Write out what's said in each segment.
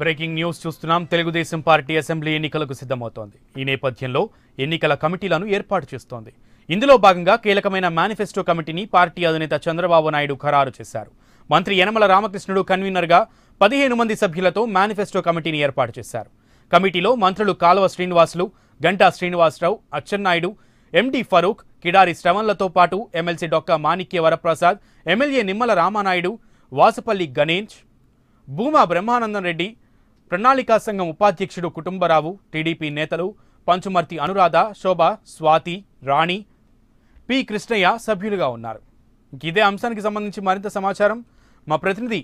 Breaking news చూస్తున్నాం. Telugu Desam party assembly ఎన్నికలకు సిద్ధమవుతోంది. ఈ నేపథ్యంలో ఎన్నికల కమిటీలను ఏర్పాటు చేస్తోంది. ఇందులో భాగంగా కీలకమైన మేనిఫెస్టో కమిటీని పార్టీ అధినేత చంద్రబాబు నాయుడు ఖరారు చేశారు. మంత్రి యనమల రామకృష్ణుడు కన్వీనర్గా 15 మంది సభ్యులతో మేనిఫెస్టో కమిటీని ఏర్పాటు చేశారు. కమిటీలో మంత్రులు కాలువ శ్రీనివాసులు, గంటా శ్రీనివాసరావు, అచ్చెన్నాయుడు, ఎండి ఫరూక్, కిడారి శ్రవణ్లతో పాటు ఎమ్మెల్సీ డొక్కా మాణిక్య వరప్రసాద్, ఎమ్మెల్యే నిమ్మల రామానాయుడు, వాసుపల్లి గణేష్, భూమా బ్రహ్మానందం రెడ్డి, ప్రణాళికా సంఘం ఉపాధ్యక్షుడు కుటుంబరావు, టీడీపీ నేతలు పంచుమర్తి అనురాధ, శోభ, స్వాతి, రాణి, పి కృష్ణయ్య సభ్యులుగా ఉన్నారు. ఇదే అంశానికి సంబంధించి మరింత సమాచారం మా ప్రతినిధి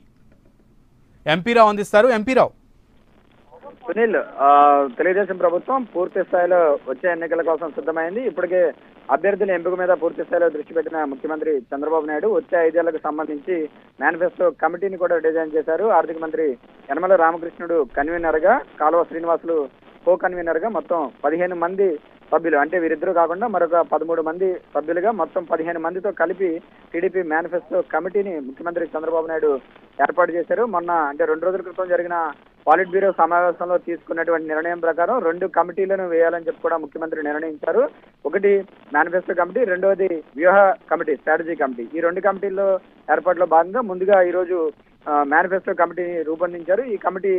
ఎంపీరావు అందిస్తారు. ఎంపీరావు. సునీల్, తెలుగుదేశం ప్రభుత్వం పూర్తి స్థాయిలో వచ్చే ఎన్నికల కోసం సిద్ధమైంది. ఇప్పటికే అభ్యర్థుల ఎంపిక మీద పూర్తి స్థాయిలో దృష్టి పెట్టిన ముఖ్యమంత్రి చంద్రబాబు నాయుడు వచ్చే 5 ఏళ్లకు సంబంధించి మేనిఫెస్టో కమిటీని కూడా డిజైన్ చేశారు. ఆర్థిక మంత్రి యనమల రామకృష్ణుడు కన్వీనర్ గా, కాలువ శ్రీనివాసులు కో కన్వీనర్ గా మొత్తం 15 మంది సభ్యులు, అంటే వీరిద్దరూ కాకుండా మరొక 13 మంది సభ్యులుగా మొత్తం 15 మందితో కలిపి టీడీపీ మేనిఫెస్టో కమిటీని ముఖ్యమంత్రి చంద్రబాబు నాయుడు ఏర్పాటు చేశారు. మొన్న అంటే 2 రోజుల క్రితం జరిగిన పాలిట్ బ్యూరో సమావేశంలో తీసుకున్నటువంటి నిర్ణయం ప్రకారం 2 కమిటీలను వేయాలని చెప్పి కూడా ముఖ్యమంత్రి నిర్ణయించారు. ఒకటి మేనిఫెస్టో కమిటీ, రెండవది వ్యూహ కమిటీ, స్ట్రాటజీ కమిటీ. ఈ 2 కమిటీల్లో ఏర్పాటులో భాగంగా ముందుగా ఈ రోజు మేనిఫెస్టో కమిటీని రూపొందించారు. ఈ కమిటీ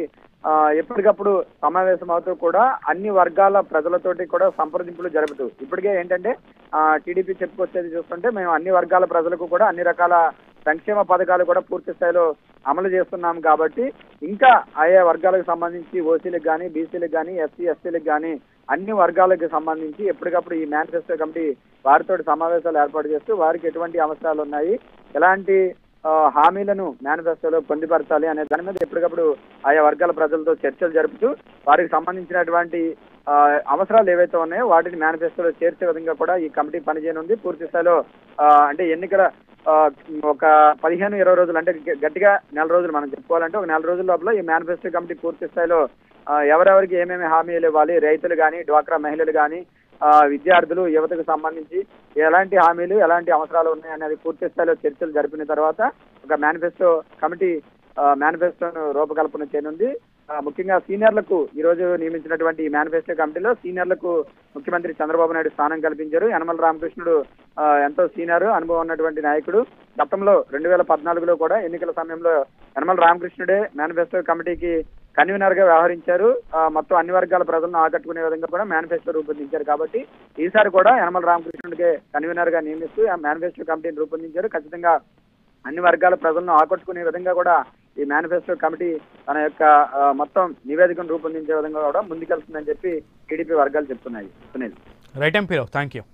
ఎప్పటికప్పుడు సమావేశం అవుతూ కూడా అన్ని వర్గాల ప్రజలతోటి కూడా సంప్రదింపులు జరుపుతూ, ఇప్పటికే ఏంటంటే టీడీపీ చెప్పుకొచ్చేది చూస్తుంటే మేము అన్ని వర్గాల ప్రజలకు కూడా అన్ని రకాల సంక్షేమ పథకాలు కూడా పూర్తి స్థాయిలో అమలు చేస్తున్నాం కాబట్టి ఇంకా ఆయా వర్గాలకు సంబంధించి ఓసీలకు కానీ, బీసీలకు కానీ, ఎస్సీ ఎస్టీలకు కానీ అన్ని వర్గాలకు సంబంధించి ఎప్పటికప్పుడు ఈ మేనిఫెస్టో కమిటీ వారితో సమావేశాలు ఏర్పాటు చేస్తూ వారికి ఎటువంటి అవసరాలు ఉన్నాయి, ఎలాంటి హామీలను మేనిఫెస్టోలో పొందుపరచాలి అనే దాని మీద ఎప్పటికప్పుడు ఆయా వర్గాల ప్రజలతో చర్చలు జరుపుతూ వారికి సంబంధించినటువంటి అవసరాలు ఏవైతే ఉన్నాయో వాటిని మేనిఫెస్టోలో చేర్చే విధంగా కూడా ఈ కమిటీ పనిచేయనుంది. పూర్తి స్థాయిలో అంటే ఎన్నికల ఒక 15-20 రోజులు, అంటే గట్టిగా 1 రోజులు మనం చెప్పుకోవాలంటే ఒక 1 రోజుల లోపల ఈ మేనిఫెస్టో కమిటీ పూర్తి స్థాయిలో ఎవరెవరికి ఏమేమి హామీలు ఇవ్వాలి, రైతులు కానీ, డ్వాక్రా మహిళలు కానీ, విద్యార్థులు, యువతకు సంబంధించి ఎలాంటి హామీలు, ఎలాంటి అవసరాలు ఉన్నాయి అనేది పూర్తి స్థాయిలో చర్చలు జరిపిన తర్వాత ఒక మేనిఫెస్టో కమిటీ మేనిఫెస్టోను రూపకల్పన చేయనుంది. ముఖ్యంగా సీనియర్లకు ఈ రోజు నియమించినటువంటి ఈ మేనిఫెస్టో కమిటీలో సీనియర్లకు ముఖ్యమంత్రి చంద్రబాబు నాయుడు స్థానం కల్పించారు. యనమల రామకృష్ణుడు ఎంతో సీనియర్, అనుభవం ఉన్నటువంటి నాయకుడు. గతంలో 2014లో కూడా ఎన్నికల సమయంలో యనమల రామకృష్ణుడే మేనిఫెస్టో కమిటీకి కన్వీనర్ గా వ్యవహరించారు. మొత్తం అన్ని వర్గాల ప్రజలను ఆకట్టుకునే విధంగా కూడా మేనిఫెస్టో రూపొందించారు. కాబట్టి ఈసారి కూడా యనమల రామకృష్ణుడికే కన్వీనర్ గా నియమిస్తూ ఆ మేనిఫెస్టో కమిటీని రూపొందించారు. ఖచ్చితంగా అన్ని వర్గాల ప్రజలను ఆకట్టుకునే విధంగా కూడా ఈ మేనిఫెస్టో కమిటీ తన యొక్క మొత్తం నివేదికను రూపొందించే విధంగా కూడా ముందుకెళ్తుందని చెప్పి టీడీపీ వర్గాలు చెప్తున్నాయి. Sunil. Right MP Rao, thank you.